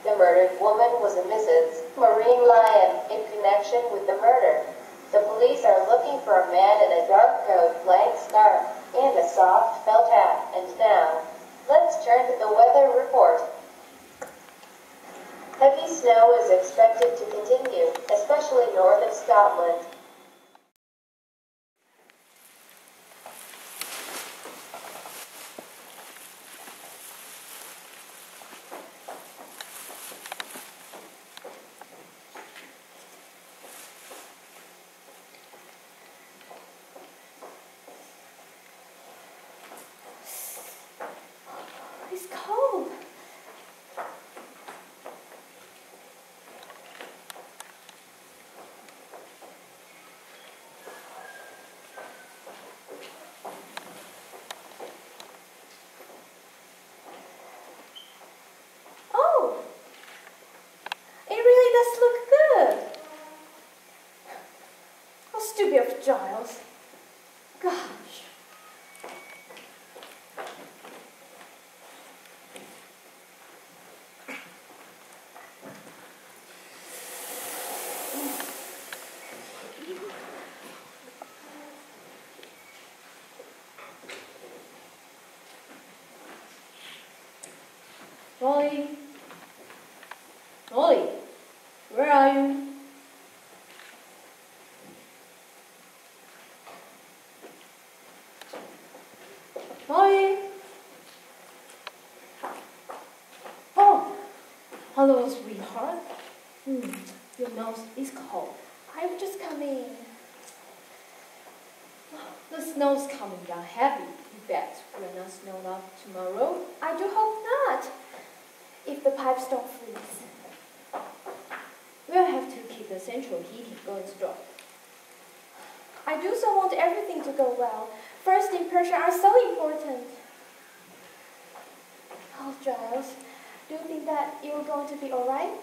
The murdered woman was a Mrs. Maureen Lyon in connection with the murder. The police are looking for a man in a dark coat, blank scarf, and a soft felt hat. And now, let's turn to the weather report. Heavy snow is expected to continue, especially north of Scotland. It's cold. Oh, it really does look good. How stupid of Giles. Gosh. Molly? Molly? Where are you? Molly? Oh, hello, sweetheart. Your nose is cold. I've just come in. The snow's coming down heavy. You bet we're not snowed up tomorrow. I do hope not. If the pipes don't freeze. We'll have to keep the central heating going strong. I do so want everything to go well. First impressions are so important. Oh, Giles, do you think that you're going to be alright?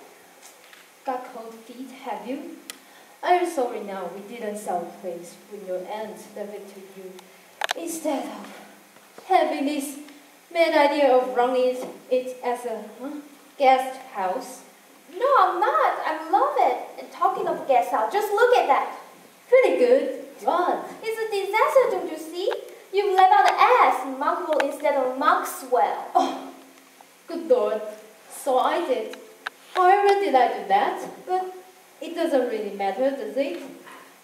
Got cold feet, have you? I'm sorry now we didn't sell the place when your aunt left it to you. Instead of having this mad idea of running it as a guest house. No, I'm not. I love it. And talking of guest house, just look at that. Pretty good. What? It's a disaster, don't you see? You've left out the S, Monkwell instead of Monkswell. Oh, good Lord. So I did. However did I do that? But it doesn't really matter, does it?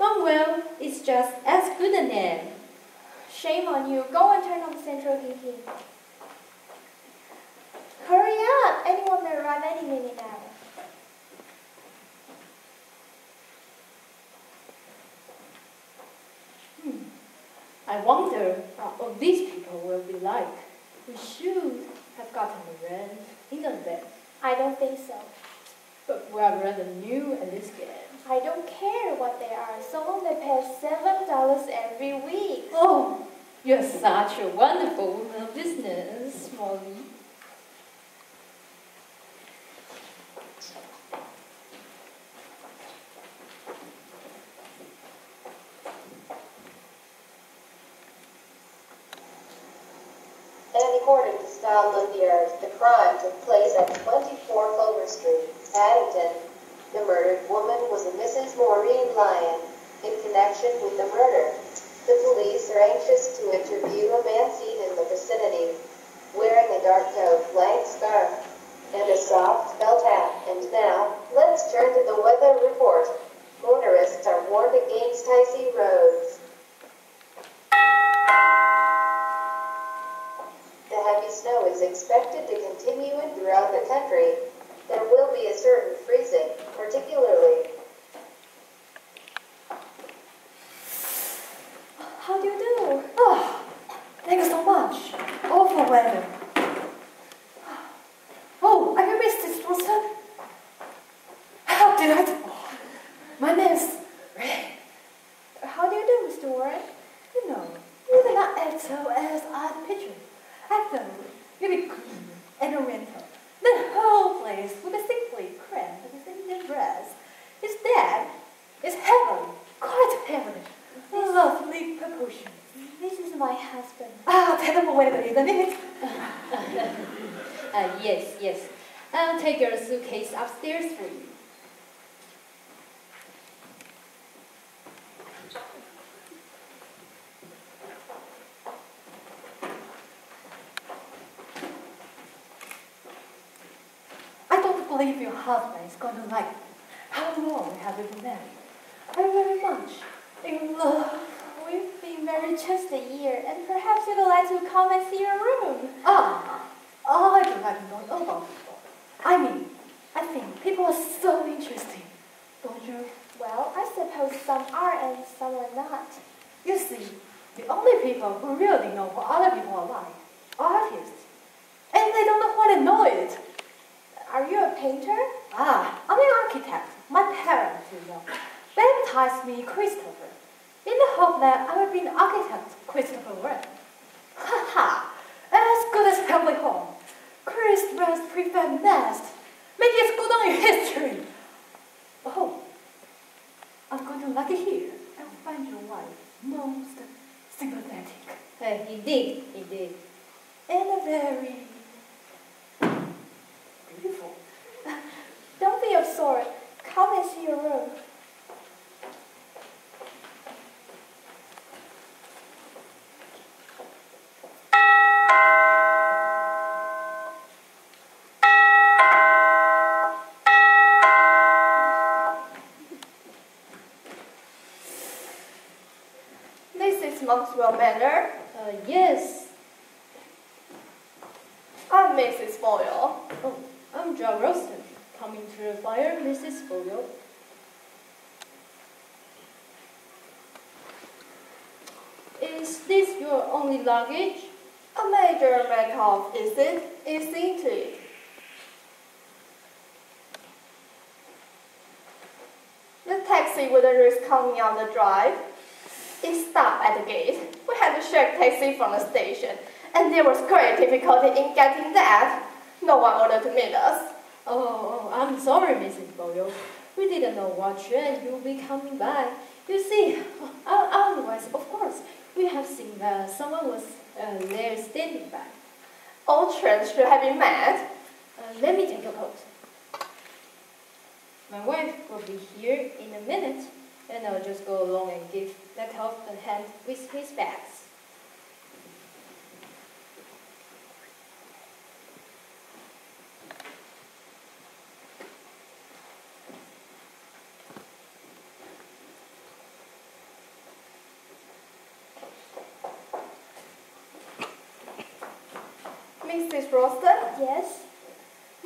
Monkwell is just as good a name. Shame on you. Go and turn on the central heating. Hurry up! Anyone may arrive any minute now. I wonder what all these people will be like. We should have gotten a rent in advance. I don't think so. But we are rather new at this game. I don't care what they are, so long they pay $7 every week. Oh, you're such a wonderful woman of business, Molly. And according to Scotland Yard, the crime took place at 24 Clover Street, Paddington. The murdered woman was a Mrs. Maureen Lyon in connection with the murder. The police are anxious to interview a man seen in the vicinity, wearing a dark coat, blank scarf, and a soft felt hat. And now, let's turn to the weather report. Motorists are warned against icy roads. The heavy snow is expected to continue throughout the country. There will be a certain freezing, particularly. How do you do? Oh, thank you so much. Awful weather. Oh, I missed this roster. How did I do? My name's Ray. How do you do, Mr. Warren? You know, you did not act so as I pictured. I thought you'd be clean and oriental. The whole place would be simply crammed within the dress. Instead, it's heaven, quite heaven. Lovely proportions. This is my husband. Ah, terrible weather, isn't it? Yes. I'll take your suitcase upstairs for you. I don't believe your husband is going to like me. How long have you been married? I'm very much in love. We've been married just a year, and perhaps you'd like to come and see your room. I don't like to know about people. I think people are so interesting, don't you? Well, I suppose some are and some are not. You see, the only people who really know what other people are like are artists. And they don't know how to know it. Are you a painter? I'm an architect. My parents, baptized me Christopher, in the hope that I would be an architect Christopher Wren. As good as family home. Christmas prefab nest. Make it good on your history. Oh, I'm going to like it here and find your wife most sympathetic. Indeed. And very beautiful. Don't be absorbed. Come and see your room. This is Maxwell Manor. Yes. I'm Mrs. Boyle. Oh, I'm John Roston. Coming to the fire, Mrs. Boyle. Is this your only luggage? A major make-off, is it? Isn't it? The taxi wouldn't risk coming on the drive. It stopped at the gate. We had to shake taxi from the station, and there was great difficulty in getting that. No one ordered to meet us. Oh, I'm sorry, Mrs. Boyle. We didn't know what train you would be coming by. You see, otherwise, of course, we have seen that someone was there standing by. All trains should have been met. Let me take your coat. My wife will be here in a minute, and I'll just go along and give the coat a hand with his bags. Mrs. Roston? Yes?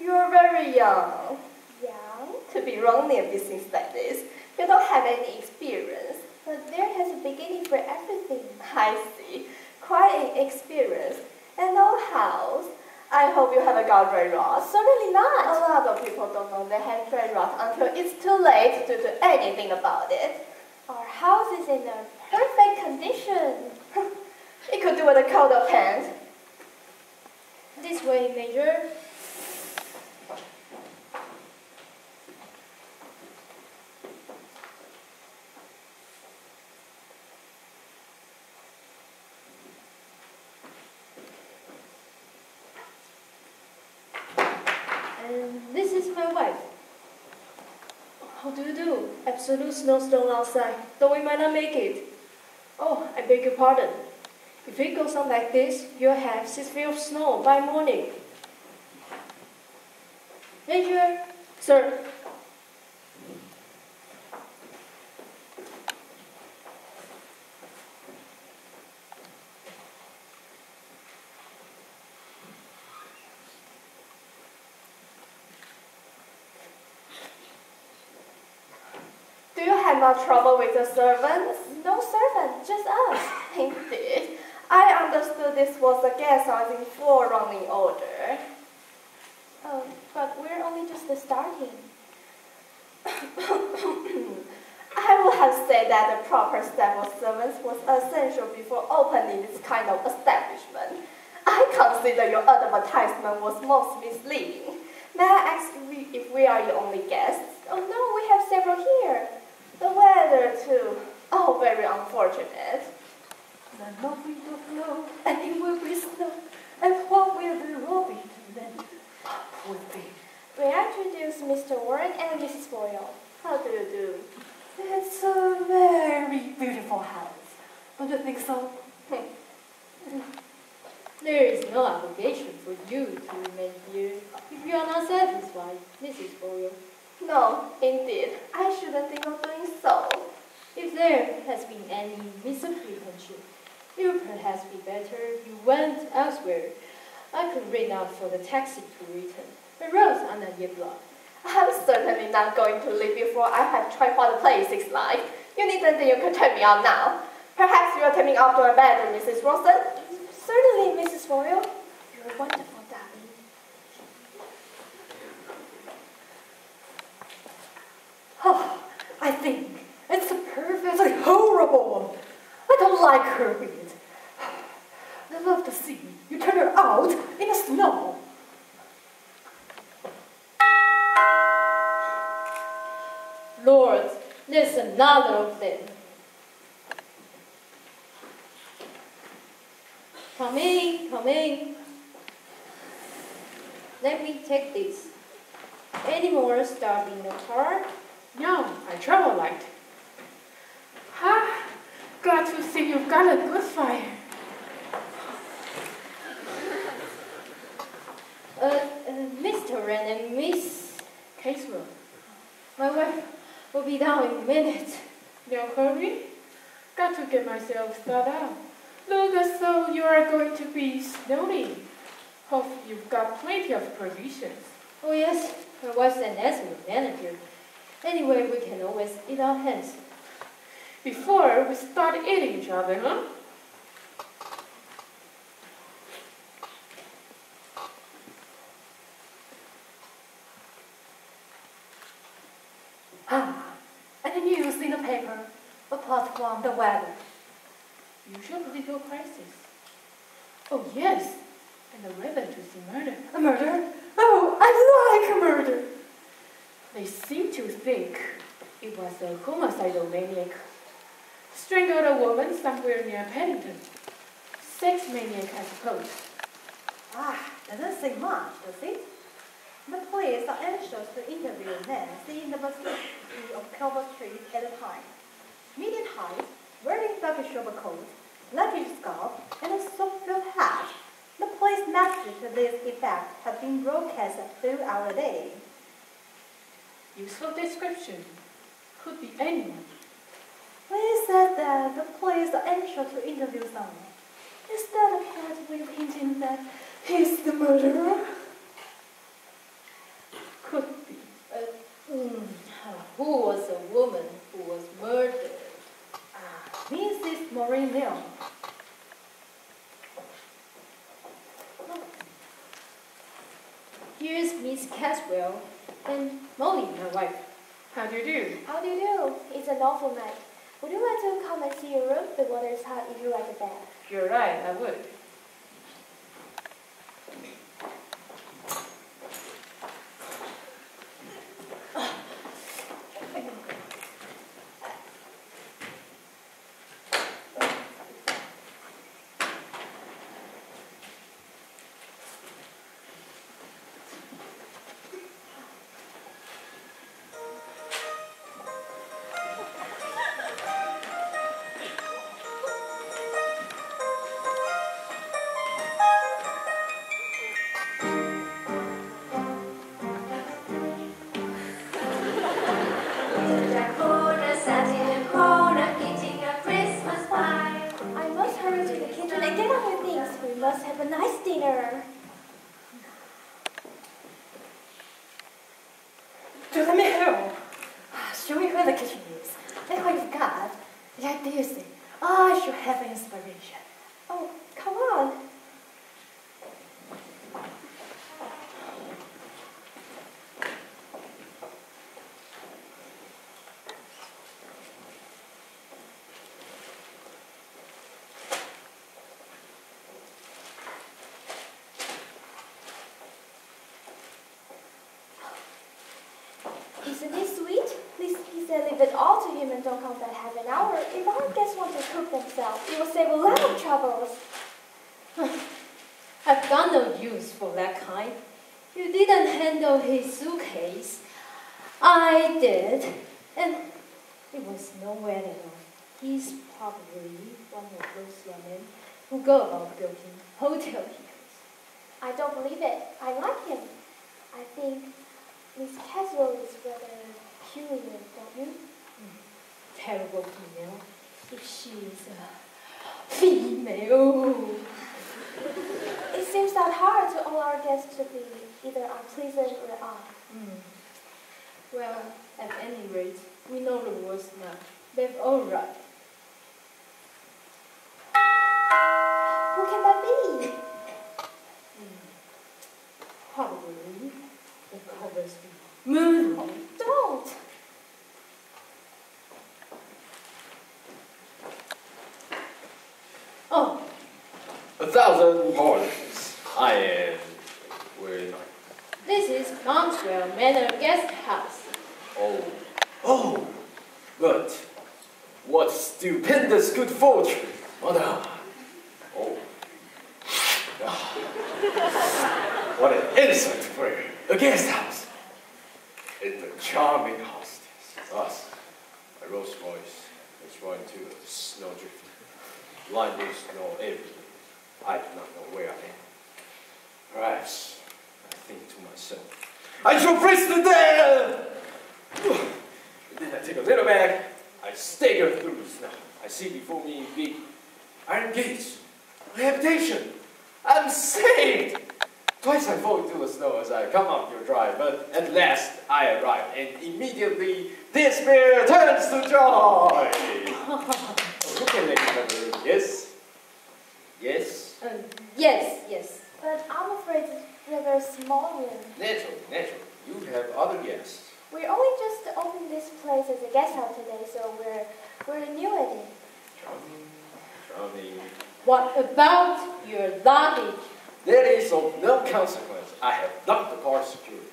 You're very young. Young? To be running a business like this, you don't have any experience. But there has a beginning for everything. I see. Quite inexperienced. And no house. I hope you haven't got dry rot. Certainly not. A lot of people don't know they have dry rot until it's too late to do anything about it. Our house is in a perfect condition. It could do with a coat of paint. This way, Major. And this is my wife. How do you do? Absolute snowstorm outside, though we might not make it. Oh, I beg your pardon. If it goes on like this, you'll have 6 feet of snow by morning. Major, sir. had no trouble with the servants? No servant, just us. Indeed. I understood this was a guest house in full running order. Oh, but we're only just starting. I would have said that the proper staff of servants was essential before opening this kind of establishment. I consider your advertisement was most misleading. May I ask if we are your only guests? Oh no, we have several here. The weather too. Oh, very unfortunate. The love will flow, and it will be snow, and what will the robin then would be? We introduce Mr. Warren and Mrs. Boyle. How do you do? It's a very beautiful house. Don't you think so? There is no obligation for you to remain here if you are not satisfied, Mrs. Boyle. No, indeed. I shouldn't think of doing so. If there has been any misapprehension, it would perhaps be better you went elsewhere. I could ring out for the taxi to return. The roads are not yet blocked. I'm certainly not going to leave before I have tried what the place is like. You needn't think you can turn me out now. Perhaps you are turning out to a better, Mrs. Wilson? Certainly, Mrs. Boyle. You're wonderful, darling. Oh, I think it's a perfectly horrible one. I don't like her bit. I love to see you turn her out in the snow. Lord, there's another of them. Come in, come in. Let me take this. Any more stuff in the car? No, I travel light. Glad to see you've got a good fire. Mr. Wren and Miss Casewell. My wife will be down in a minute. No hurry. Got to get myself thought out. Look as though you are going to be snowing. Hope you've got plenty of provisions. Oh yes, my wife's an excellent manager. Anyway, we can always eat our hands. Before we start eating each other, huh? And the news in the paper, apart from the weather. Usual political crisis. Oh yes, and the relative murder. A murder? Oh, I like a murder. They seem to think it was a homicidal maniac. Strangled a woman somewhere near Paddington. Sex maniac, I suppose. Doesn't say much, does it? The police are anxious to interview men seen in the vicinity of Calvert Street at the time. Medium height, wearing darkish overcoat, blackish scarf, and a soft-filled hat. The police message to this effect have been broadcast throughout the day. Useful description. Could be anyone. Police said that the police are anxious to interview someone. Is that a part way of hinting that he's the murderer? Could be. Who was a woman who was murdered? Mrs. Maureen Leon. Here's Miss Caswell and Molly, my wife. How do you do? How do you do? It's an awful night. Would you like to come and see your room? The water is hot if you like a bath. You're right, I would. Let's have a nice dinner. Just let me help. Show me where the kitchen is. Oh, you forgot. Like this, I should have inspiration. Oh, come on. Isn't it sweet? He said leave it all to him and don't come back half an hour. If our guests want to cook themselves, it will save a lot of troubles. I've got no use for that kind. You didn't handle his suitcase. I did. And it was nowhere at all. He's probably one of those young men who go about building hotel heroes. I don't believe it. I like him. I think Miss Caswell is rather peculiar, don't you? Terrible female. If she is a female. It seems that hard to all our guests to be either unpleasant or odd. Well, at any rate, we know the worst now. They've all right. Who can that be? Probably the covers moon. Oh, don't! Oh, 1,000 pardons. I am with. this is Montrell Manor Guest House. Oh, but what stupendous good fortune, madame. Oh. What an innocent prayer. A guest house. In the charming hostess. Thus, my Rolls Royce is going to a snowdrift. Lying in snow everywhere. I do not know where I am. Perhaps I think to myself, I shall freeze to death! And then I take a little bag, I stagger through the snow. I see before me big iron gates, my habitation. I'm saved! Twice I fall into the snow as I come up your drive, but at last I arrive, and immediately despair turns to joy! Who can make it? Yes? Yes? Yes. But I'm afraid it's a very small room. Naturally. You have other guests. We're only just opening this place as a guest house today, so we're new at it. Charming. What about your luggage? That is of no consequence. I have locked the car securely.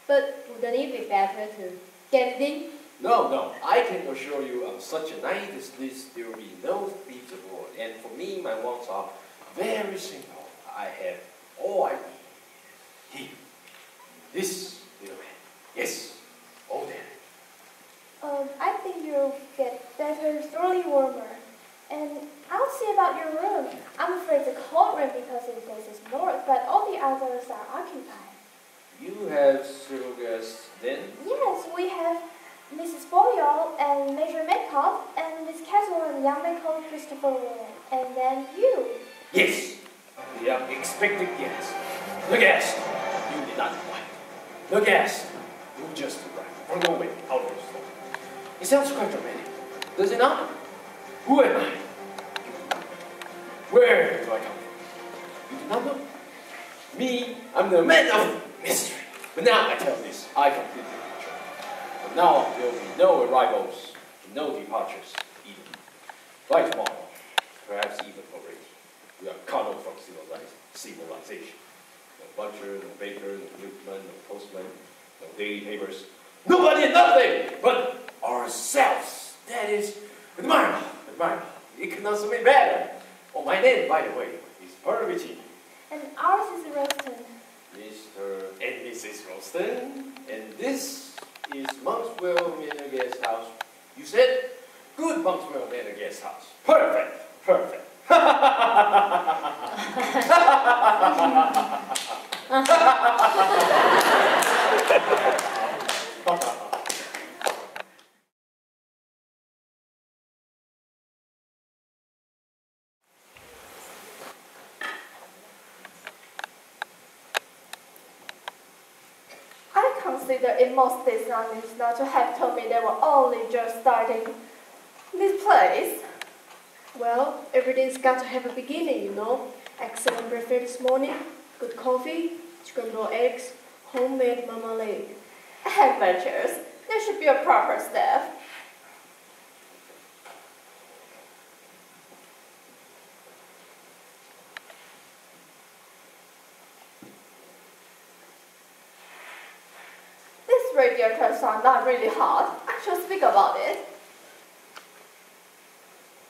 But wouldn't it be better to get it in? No. I can assure you on such a night as this, there will be no thieves aboard. And for me, my wants are very simple. I have all I need. Here. This little man. Yes. All that. I think you'll get better, thoroughly warmer. And I'll see about your room. I'm afraid it's a cold room because it faces north, but all the others are occupied. You have several guests then? Yes, we have Mrs. Boyle and Major Metcalf and Miss Caswell and young man called Christopher Warren. And then you. Yes. The unexpected guest. The guest you did not invite. The guest who just arrived from nowhere out of the storm. It sounds quite dramatic, does it not? Who am I? Where do I come from? You do not know? Me, I'm the man of mystery. But now I tell this, I completely control. From now on, there will be no arrivals, no departures either. By tomorrow, perhaps even already, we are cut off from civilization. No butcher, no baker, no milkman, no postman, no daily papers. Nobody and nothing but ourselves. That is admirable. It cannot be better. Oh, my name, by the way, is Pervity. And ours is Roston. Mr. and Mrs. Ralston. And this is Monkswell Manor Guest House. You said? Good Monkswell Manor Guest House. Perfect. consider it most dishonest not to have told me they were only just starting this place. Well, everything's got to have a beginning, you know. Excellent breakfast this morning, good coffee, scrambled eggs, homemade marmalade. Amateurs. There should be a proper staff. These radiators are not really hot. I shall speak about it.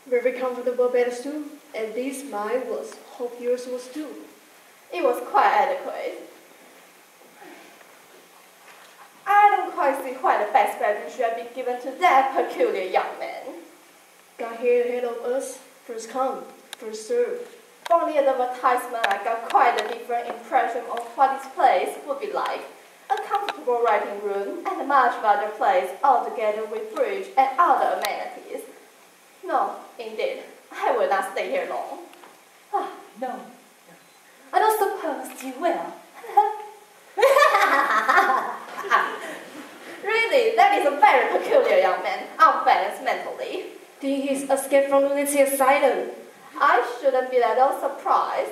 Very comfortable beds too, at least mine was. Hope yours was too. It was quite adequate. I don't quite see why the best bedroom should have been given to that peculiar young man. Got here ahead of us, first come, first serve. From the advertisement, I got quite a different impression of what this place would be like. A comfortable writing room and a much larger place altogether with fridge and other amenities. No, indeed, I will not stay here long. Ah, no. I don't suppose you will. Really, that is a very peculiar young man, unbalanced mentally. Think he's escaped from lunatic asylum. I shouldn't be at all surprised.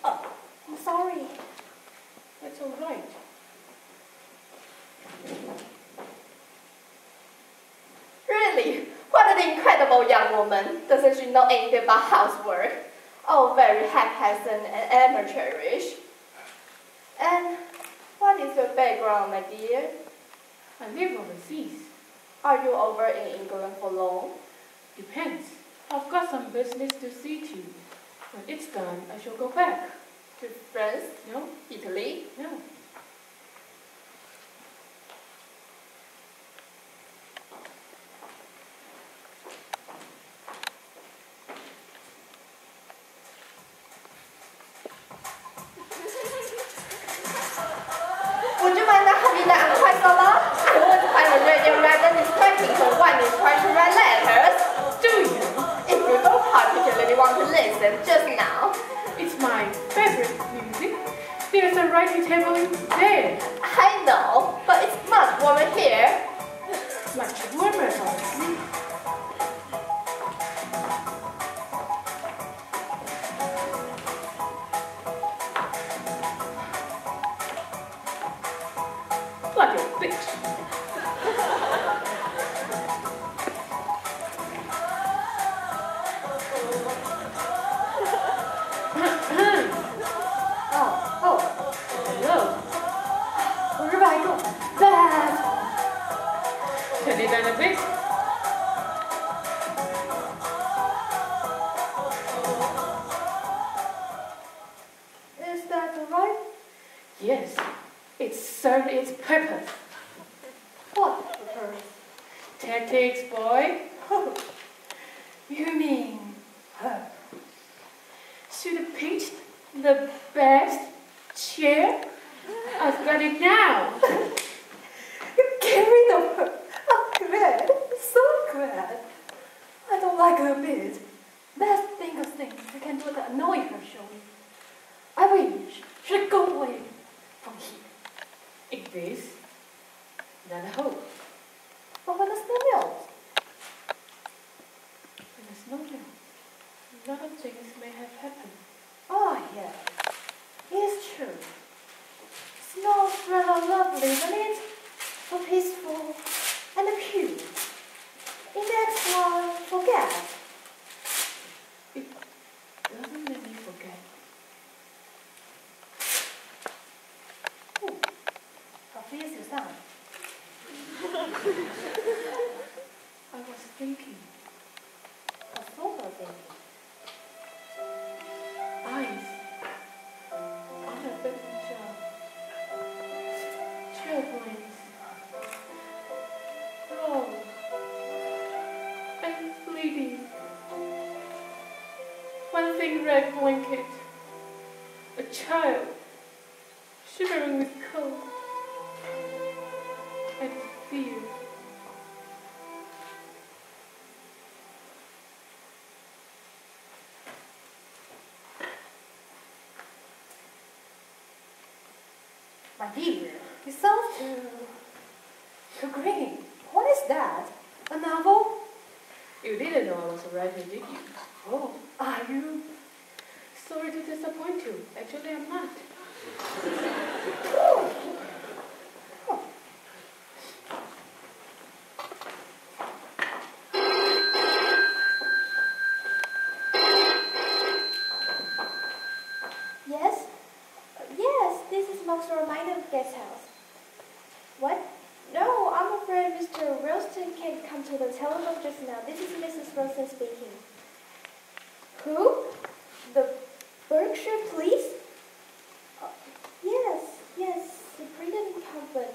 I'm sorry. That's all right. Really? What an incredible young woman. Doesn't she know anything about housework? Oh, very haphazard and amateurish. And what is your background, my dear? I live overseas. Are you over in England for long? Depends. I've got some business to see to. When it's done, I shall go back. To France? No? Italy? No. Would you mind not having that on quite so long? I want to find a radio rather distracting for one is trying to write letters. Do you? If you don't particularly want to listen just now. It's my favorite music. There's a writing table in there. I know, but it's much warmer here. Much warmer, honestly. Like a bitch. Hello. Wherever I go, that. Turn it down a bit. Is that all right? Yes, it served its purpose. What purpose? Tactics, boy. You mean her? Should have picked the best chair. I've got it now. You get rid of her. I'm glad. So glad. I don't like her a bit. There's things I can do to annoy her, surely. I wish she'd go away from here. It is not a hope. But when the snow melts, When the snow melts, a lot of things may have happened. oh yes, it's true. Snow's rather lovely, isn't it? So peaceful and pure. It makes one forget. It doesn't make me forget. Ooh, how fierce you sound. I was thinking, What sort of thing? eyes on a bedroom chair. Chair points. Low and fleeting. One thing red blanket. A child shivering with cold and fear. My dear, you sound too green. What is that? A novel? You didn't know I was a writer, did you? Oh, are you? Sorry to disappoint you. Actually, I'm not. Yes? Yes, this is Maxwell Minor guest house. What? No, I'm afraid Mr. Ralston can't come to the telephone just now. This is Mrs. Ralston speaking. Who? The Berkshire Police? Yes, the printing company.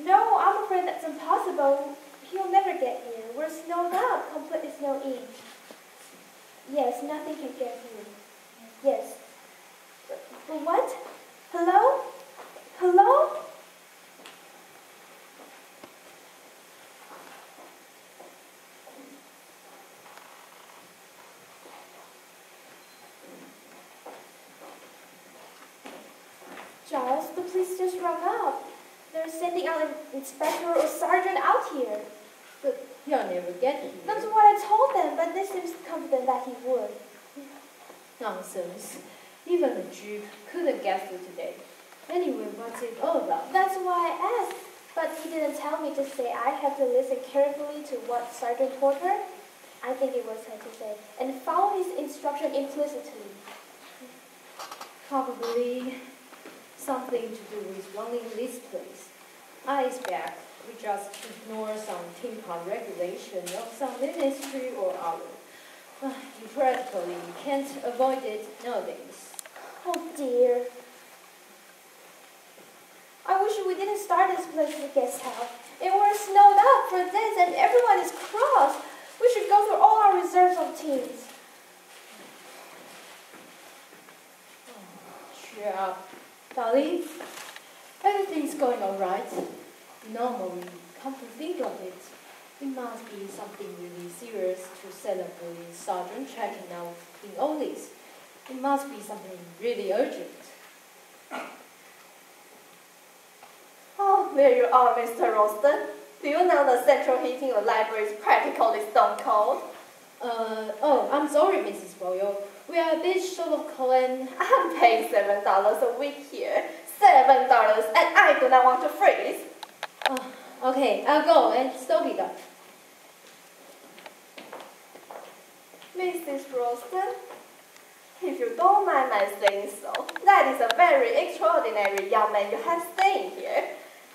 No, I'm afraid that's impossible. He'll never get here. We're snowed up, completely snowed in. Yes, nothing can get here. Yes. But what? Hello? Hello? Charles, the police just rung up. They're sending out an inspector or sergeant out here. But he'll never get here. That's what I told them, but they seemed confident that he would. Nonsense. Even the Jeep couldn't get through today. Anyway, what's it all about? That's why I asked. But he didn't tell me to say I have to listen carefully to what Sergeant told her. I think it was her to say, and follow his instruction implicitly. Probably something to do with running this place. I expect we just ignore some tin-pot regulation of some ministry or other. You practically can't avoid it nowadays. Oh dear. I wish we didn't start this place as a guest house. And we're snowed up for this and everyone is cross. We should go through all our reserves of teams. Cheer up, Dolly. Everything's going all right. Normally, come to think of it, it must be something really serious to send a police sergeant checking out in all this. It must be something really urgent. Oh, there you are, Mr. Ralston. Do you know the central heating of the library is practically stone cold? Oh, I'm sorry, Mrs. Boyle. We are a bit short of coal. I'm paying $7 a week here. $7, and I do not want to freeze. Okay, I'll go and stoke it up. Mrs. Ralston, if you don't mind my saying so, that is a very extraordinary young man you have staying here.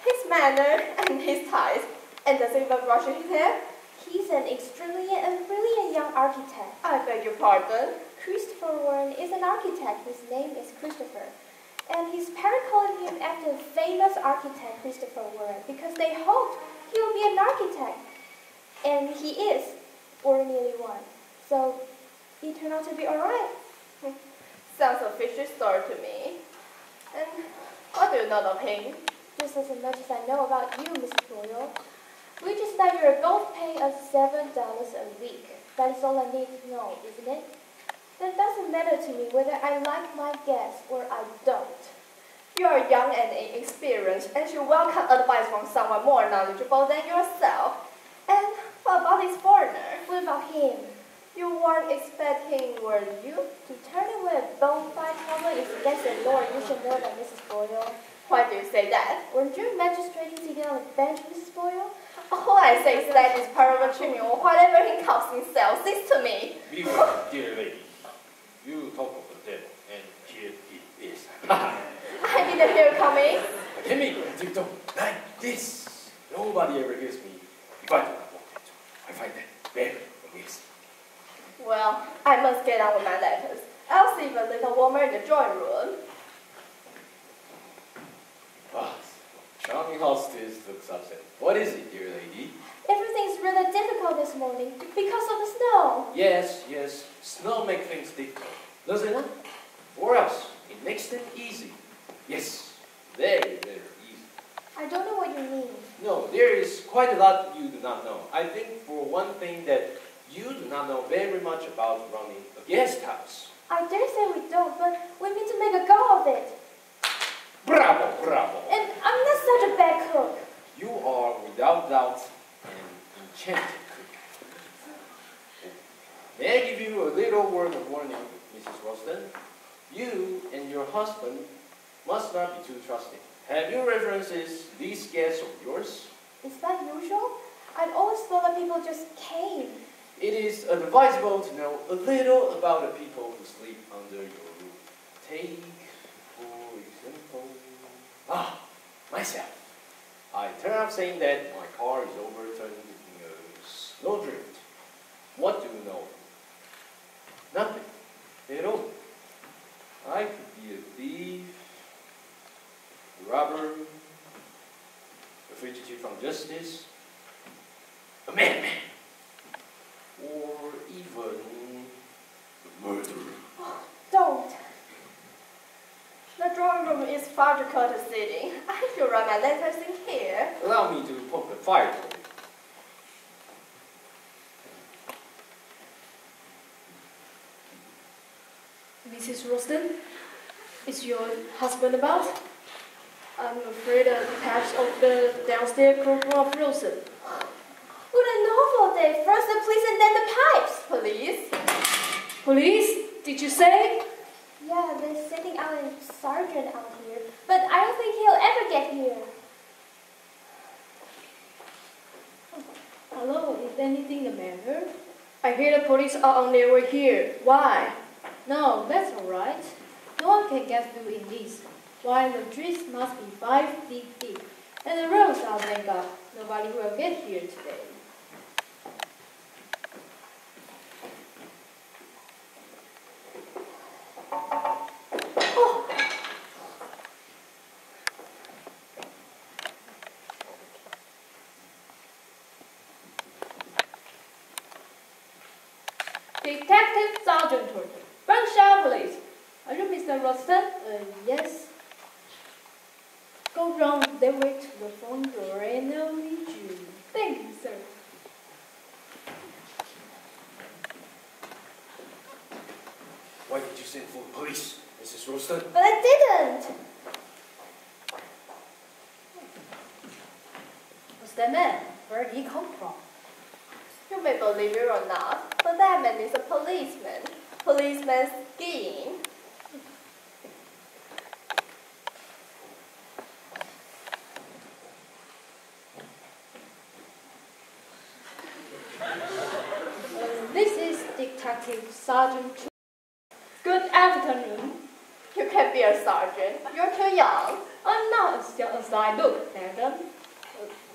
His manner and his ties, and does he even brush his hair? He's an extremely and brilliant young architect. I beg your pardon? Christopher Warren is an architect whose name is Christopher. And his parents called him after the famous architect Christopher Warren because they hoped he would be an architect. And he is, or nearly one. So he turned out to be alright. Sounds a fishy story to me. And what do you know of him? Just as much as I know about you, Mrs. Boyle. Which is that you're both paying us $7 a week. That is all I need to know, isn't it? That doesn't matter to me whether I like my guests or I don't. You are young and inexperienced and should welcome advice from someone more knowledgeable than yourself. And what about this foreigner? What about him? You weren't expecting, were you, to turn away a bona fide trouble is against the law. You should know that, Mrs. Boyle. Why do you say that? Weren't you magistrating sitting on the bench, Mrs. Boyle? All I say is that this parliament treatment or whatever he calls himself is to me. Beware, dear lady. You talk of the devil, and here it is. I didn't hear it coming. Let me go and tiptoe like this. Nobody ever hears me if I do not walk tiptoe. I find that very amusing. Well, I must get on with my letters. I'll see the little woman in the drawing room. Ah, charming hostess looks upset. What is it, dear lady? Everything's rather difficult this morning because of the snow. Yes, snow makes things difficult, does it not? Or else, it makes them easy. Yes, then there is quite a lot you do not know. I think for one thing that you do not know very much about running a guest house. I dare say we don't, but we mean to make a go of it. Bravo, bravo. And I'm not such a bad cook. You are without doubt an enchanted cook. May I give you a little word of warning, Mrs. Ralston? You and your husband must not be too trusting. Have you references these guests of yours? Is that usual? I'd always thought that people just came. It is advisable to know a little about the people who sleep under your roof. Take, for example, myself. I turn up saying that my car is overturned in a snowdrift. What do you know? Nothing at all. I could be a thief, a robber, a fugitive from justice, a madman, or even a murderer. Oh, don't. The drawing room is far too cold to sit in. I should write my letters in here. Allow me to poke the fire for you. Mrs. Ralston, is your husband about? I'm afraid the taps of the downstairs courtroom are frozen. What a novel day. First the police and then the pipes. Police? Police? Did you say? Yeah, they're sending out a sergeant out here. But I don't think he'll ever get here. Hello, is anything the matter? I hear the police are on their way here. Why? No, that's all right. No one can get through in this. While the trees must be 5 feet deep, and the roads are made up, nobody will get here today. Detective Sergeant Turner, Berkshire Police. Are you Mr. Ralston? Yes. Go round that way to the front door and I'll meet you. Thank you, sir. Why did you send for the police, Mrs. Ralston? But I didn't. What's that man? Where did he come from? You may believe it or not, but that man is a policeman. Policeman skiing. This is Detective Sergeant. Good afternoon. You can be a sergeant. You're too young. I'm not as young as I look, madam.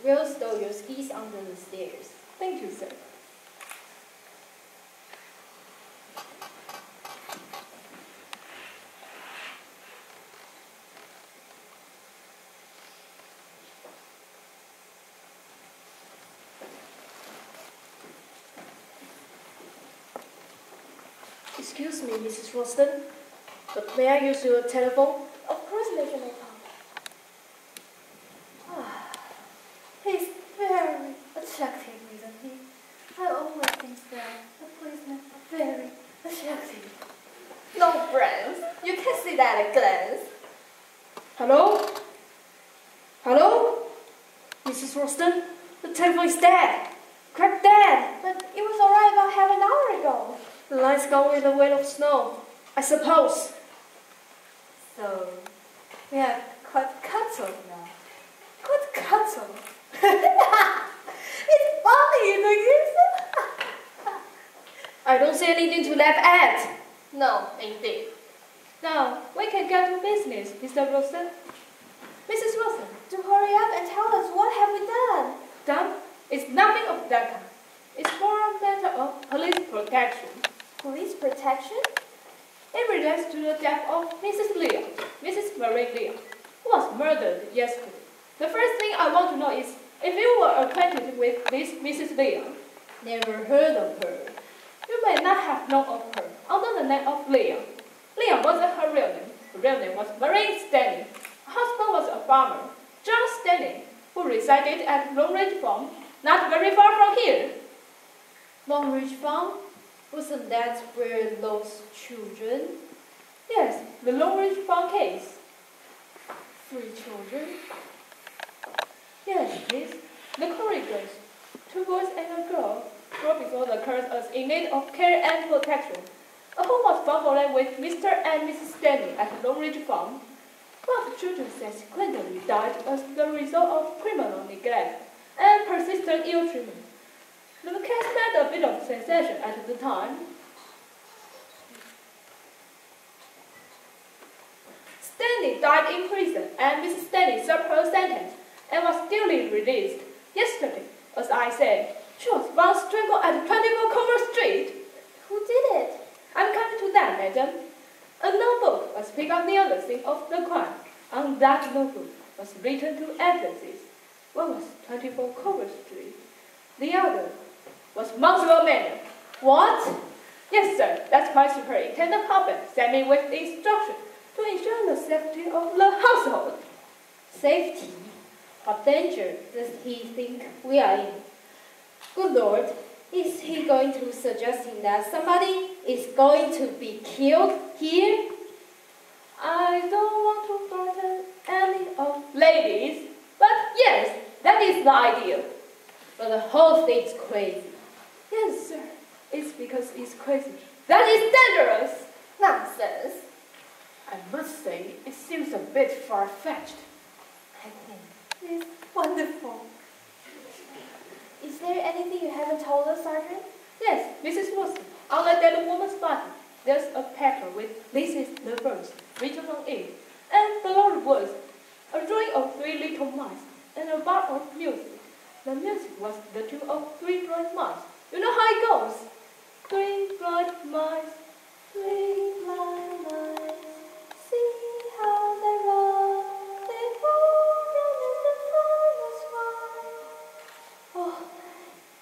We'll stow your skis under the stairs. Thank you, sir. Excuse me, Mrs. Ralston, but may I use your telephone? Of course, Major Maypole. He's very attractive, isn't he? I always think that the policemen are very attractive. No brains. You can see that at a glance. Hello? Hello? Mrs. Ralston, the telephone is dead. Cracked dead. But it was alright about half an hour ago. The line's gone with the weight of snow, I suppose. So, we are quite cut off now. Quite cut off. It's funny, you know. I don't see anything to laugh at. No, indeed. Now, we can get to business, Mr. Ralston. Mrs. Ralston, Do hurry up and tell us what have we done. done? It's nothing of that kind. It's more a matter of police protection. Police protection? It relates to the death of Mrs. Leon, Mrs. Marie Leon, who was murdered yesterday. The first thing I want to know is if you were acquainted with this Mrs. Leon. Never heard of her. You may not have known of her under the name of Leon. Leon wasn't her real name. Her real name was Marie Stanley. Her husband was a farmer, John Stanley, who who resided at Long Ridge Farm, not very far from here. Long Ridge Farm? Wasn't that where those children? Yes, the Long Ridge Farm case. 3 children? Yes, miss. The corridors, 2 boys and a girl, brought before the court as in need of care and protection. A home was found for them with Mr. and Mrs. Stanley at Long Ridge Farm. One of the children subsequently died as the result of criminal neglect and persistent ill treatment. The case made a bit of sensation at the time. Stanley died in prison, and Mrs. Stanley served her sentence and was duly released. Yesterday, as I said, she was found strangled at 24 Cover Street. Who did it? I'm coming to that, madam. A notebook was picked up near the scene of the crime. On that notebook was written 2 addresses. One was 24 Cover Street. The other was Monkswell Manor. What? Yes, sir. That's my superintendent Hopper sent me with the instruction to ensure the safety of the household. Safety? What danger does he think we are in? Good Lord, is he going to suggesting that somebody is going to be killed here? I don't want to frighten any of ladies, but yes, that is the idea. But the whole thing's crazy. Yes, sir. It's because it's crazy. That is dangerous. Nonsense. I must say, it seems a bit far-fetched. I think. It's wonderful. Is there anything you haven't told us, Sergeant? Yes, Mrs. Wilson. On the dead woman's body, there's a paper with "This is the verse" written on it, and below the words, a drawing of 3 little mice and a bar of music. The music was the tune of 3 blind mice. You know how it goes? 3 blind mice, 3 blind mice, see how they run, they fall down in the forest wide. Oh,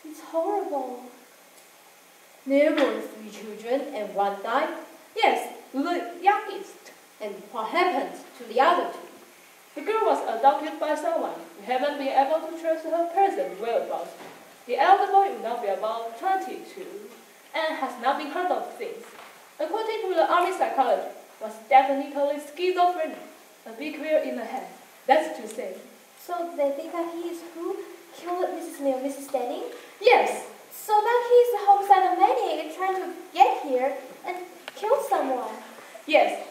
it's horrible. There were 3 children and 1 died. Yes, the youngest. And what happened to the other 2? The girl was adopted by someone. We haven't been able to trace her present whereabouts. The elder boy will now be about 22 and has not been heard of since. According to the army psychologist, was definitely schizophrenic, a bit queer in the head. That's to say. So they think that he is who killed Mrs. Lee or Mrs. Stanley? Yes. So that he's a homicidal maniac trying to get here and kill someone. Yes.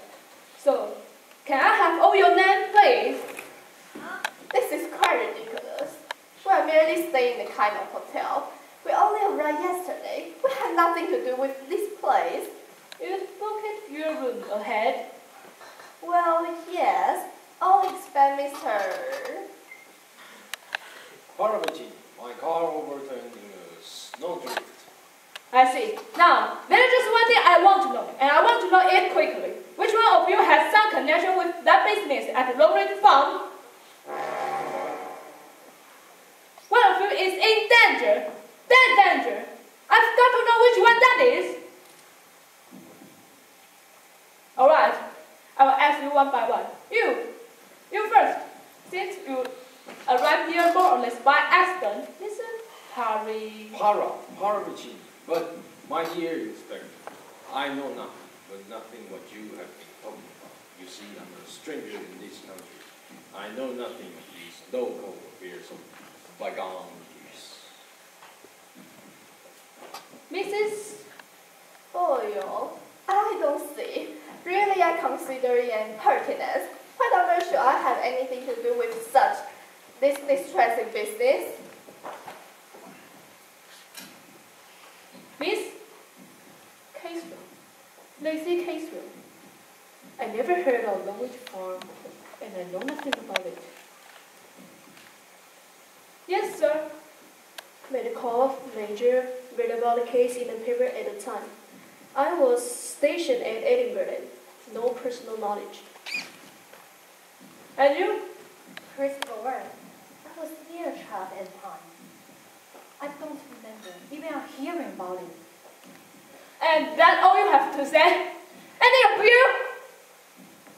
So, can I have all your name, please? This is quite ridiculous. We are merely staying in a kind of hotel. We only arrived yesterday. We had nothing to do with this place. You booked your room ahead. Well, yes. All expense Mr. Parvati, my car overturned in a snowdrift. I see. Now, there's just one thing I want to know, and I want to know it quickly. Which one of you has some connection with that business at Long Ridge Farm? One of you is in danger. Dead danger. I've got to know which one that is. All right. I will ask you one by one. You first. Since you arrived here more or less by accident, listen, Harry. Parvati. But, my dear Inspector, I know nothing, but nothing what you have been talking about. You see, I'm a stranger in this country. I know nothing of these local affairs of bygone years. Mrs. Boyle, I don't see. Really, I consider it impertinence. What on earth should I have anything to do with this distressing business? Miss Casewell, Lacey Casewell. I never heard of Long Ridge Farm, and I know nothing about it. Yes, sir. Made a call, Major, read about the case in the paper at the time. I was stationed at Edinburgh, no personal knowledge. And you? Christopher Warren. I was near a child at the time. I don't remember even hearing about it. And that's all you have to say? Any of you?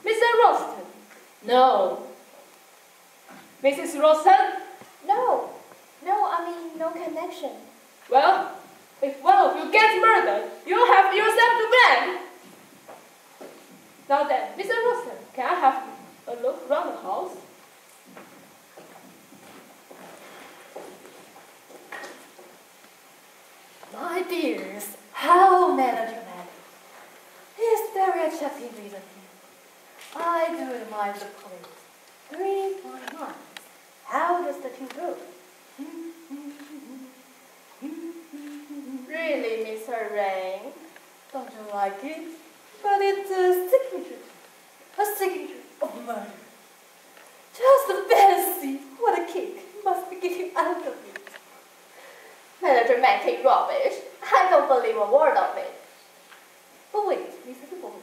Mr. Ralston? No. Mrs. Ralston? No, I mean no connection. Well, if one of you gets murdered, you have yourself to blame. Now then, Mr. Wilson, can I have a look around the house? My dears, how melodramatic. He's very attractive recently. I do admire the police. 3 fine lines. How does the tune go? Really, Mr. Rain? Don't you like it? But it's a signature of murder. Just fancy. What a kick. Must be getting out of it. Melodramatic rubbish. I don't believe a word of it. But wait, Mr. DeBolt.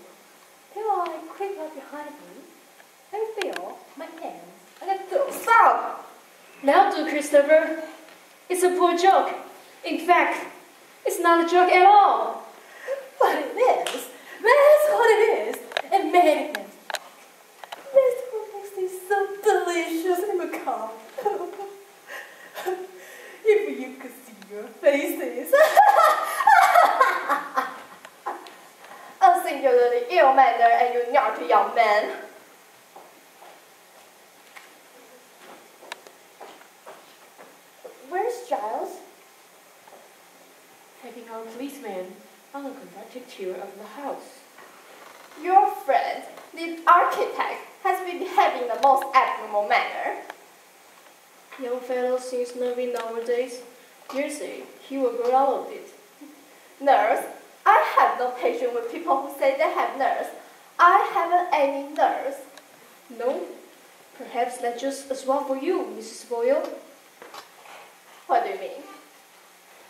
Till I creep up behind you, I feel my hands and I go. Stop! Now do, Christopher. It's a poor joke. In fact, it's not a joke at all. But it is. That's what it is. And made it. That's what makes it so delicious and macabre. If you could see your faces. A singularly ill-mannered and you naughty young man. Where's Giles? Taking our policeman on a conducted tour of the house. Your friend, the architect, has been behaving in the most abnormal manner. Young fellow seems nervy nowadays. Daresay he will grow out of it. Nerves? I have no patience with people who say they have nerves. I haven't any nerves. No? Perhaps that's just as well for you, Mrs. Boyle. What do you mean?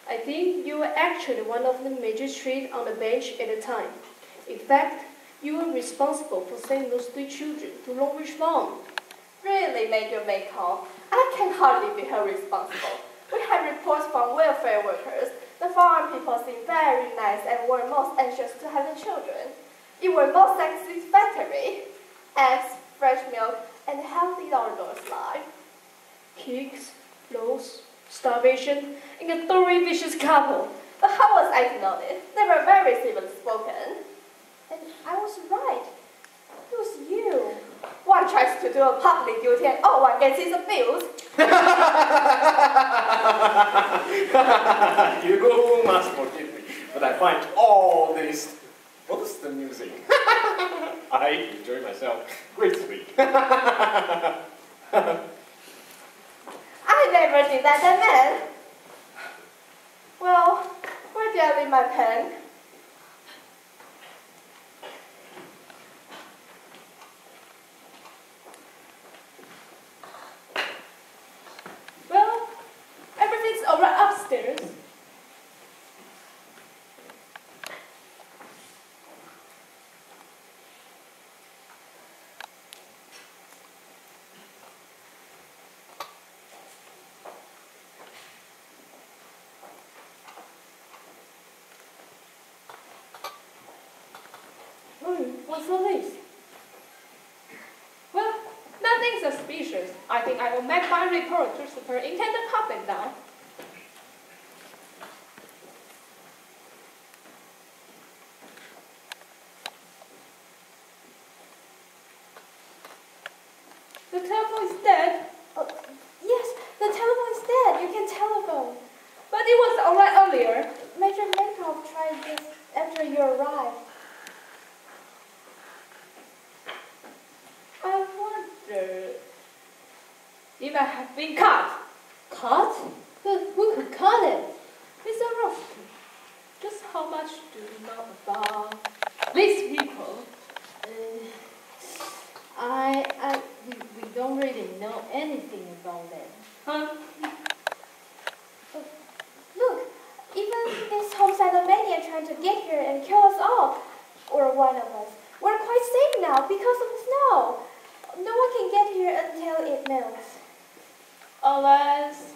I think you were actually one of the magistrates on the bench at the time. In fact, you were responsible for sending those 3 children to Longridge Farm. Really, Major Maycall, I can hardly be held responsible. We had reports from welfare workers. The farm people seemed very nice and were most anxious to have the children. It was most satisfactory. Eggs, fresh milk, and a healthy outdoors life. Kicks, blows, starvation, and a thoroughly vicious couple. But how was I to know this? They were very civilly spoken. And I was right. It was you. One tries to do a public duty and all one gets is abuse. You must forgive me, but I find all this most amusing. I enjoy myself greatly. I never did that, man. Well, where did I leave my pen? Well, everything's all right upstairs. What's all this? Well, nothing suspicious. I think I will make my report to Superintendent Puffin now. The telephone is dead. Oh, yes, the telephone is dead. You can telephone. But it was alright earlier. Major Maycroft tried this after you arrived. I wonder if I have been cut. Cut? But who could cut it? Mr. Rusty, just how much do you know about these people? We don't really know anything about them. Huh? Look, even this homicide maniac trying to get here and kill us all, or one of us, we're quite safe now because of the snow. No one can get here until it melts. Unless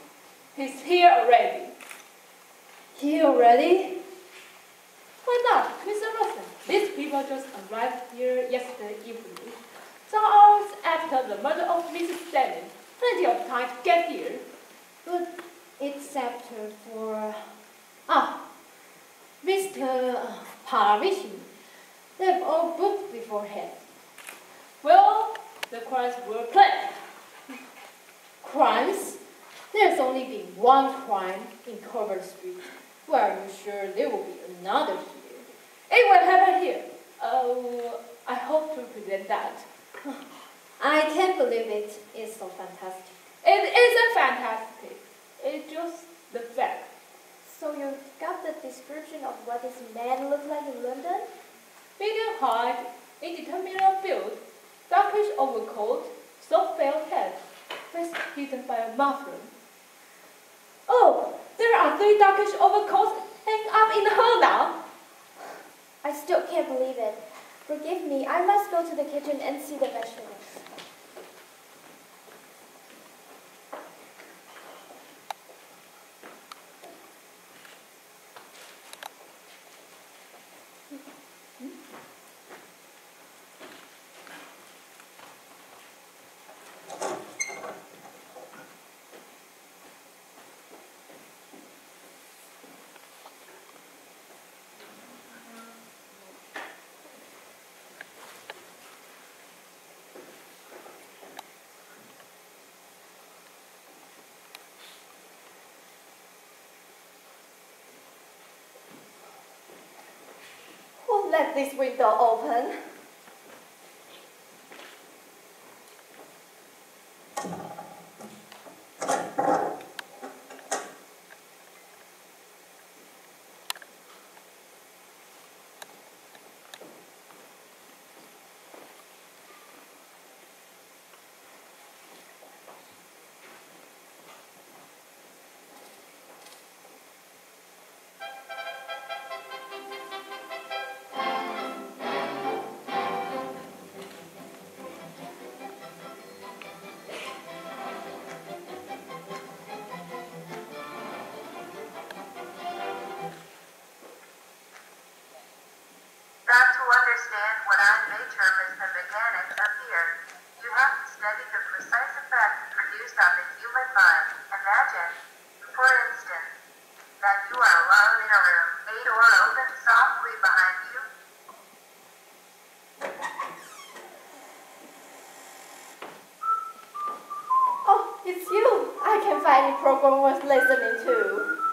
he's here already. Here already? Why not, Mr. Russell? These people just arrived here yesterday evening. Some hours after the murder of Mrs. Stanley. Plenty of time to get here. but except for Mr. Paravici, they've all booked beforehand. Well, the crimes were planned. Crimes? There's only been one crime in Cover Street. Well, are you sure there will be another here? It will happen here. Oh, I hope to prevent that. I can't believe it. It's so fantastic. It isn't fantastic. It's just the fact. So you got the description of what this man looked like in London? Medium height, indeterminate build, darkish overcoat, soft felt hat, face hidden by a muffler. Oh, there are 3 darkish overcoats hanging up in the hall now. I still can't believe it. Forgive me, I must go to the kitchen and see the vegetables. Who let this window open? To understand what I may term as the mechanics of fear, you have to study the precise effect produced on the human mind. Imagine, for instance, that you are alone in a room, a door opens softly behind you. Oh, it's you! I can find any program worth listening to.